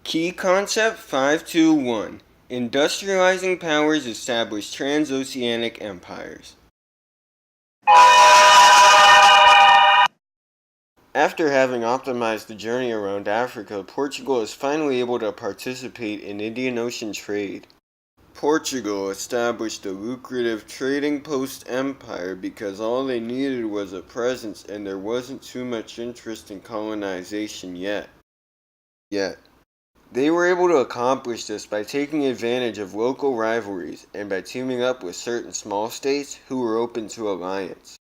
Key Concept 521. Industrializing powers establish transoceanic empires. After having optimized the journey around Africa, Portugal is finally able to participate in Indian Ocean trade. Portugal established a lucrative trading post empire because all they needed was a presence and there wasn't too much interest in colonization yet. They were able to accomplish this by taking advantage of local rivalries and by teaming up with certain small states who were open to alliance.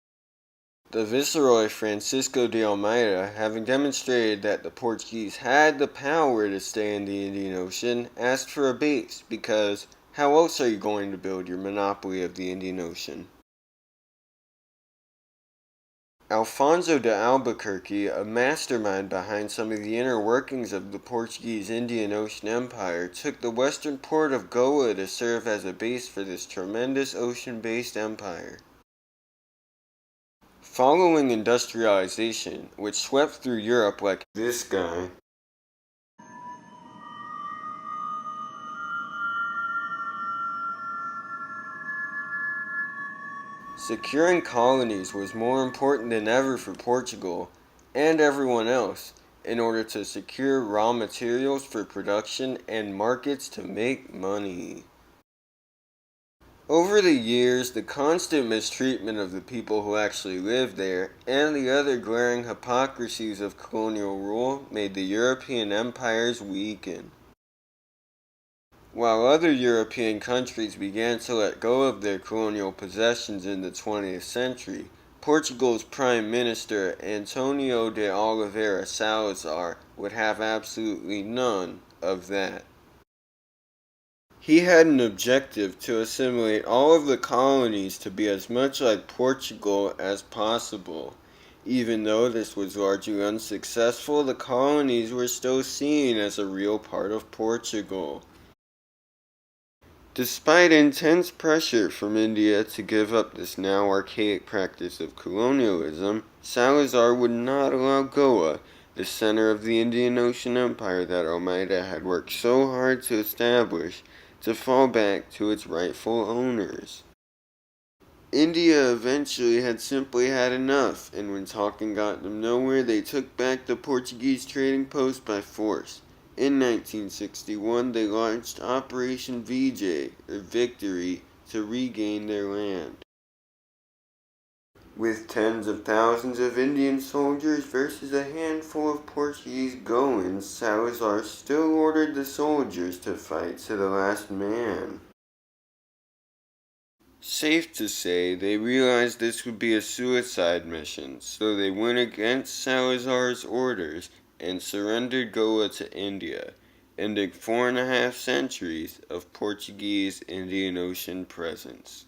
The Viceroy Francisco de Almeida, having demonstrated that the Portuguese had the power to stay in the Indian Ocean, asked for a base because how else are you going to build your monopoly of the Indian Ocean? Alfonso de Albuquerque, a mastermind behind some of the inner workings of the Portuguese Indian Ocean Empire, took the western port of Goa to serve as a base for this tremendous ocean-based empire. Following industrialization, which swept through Europe like this guy, securing colonies was more important than ever for Portugal and everyone else in order to secure raw materials for production and markets to make money. Over the years, the constant mistreatment of the people who actually lived there and the other glaring hypocrisies of colonial rule made the European empires weaken. While other European countries began to let go of their colonial possessions in the 20th century, Portugal's Prime Minister António de Oliveira Salazar would have absolutely none of that. He had an objective to assimilate all of the colonies to be as much like Portugal as possible. Even though this was largely unsuccessful, the colonies were still seen as a real part of Portugal. Despite intense pressure from India to give up this now archaic practice of colonialism, Salazar would not allow Goa, the center of the Indian Ocean Empire that Almeida had worked so hard to establish, to fall back to its rightful owners. India eventually had simply had enough, and when talking got them nowhere, they took back the Portuguese trading post by force. In 1961, they launched Operation VJ, or Victory, to regain their land. With tens of thousands of Indian soldiers versus a handful of Portuguese Goans, Salazar still ordered the soldiers to fight to the last man. Safe to say, they realized this would be a suicide mission, so they went against Salazar's orders and surrendered Goa to India, ending 4.5 centuries of Portuguese Indian Ocean presence.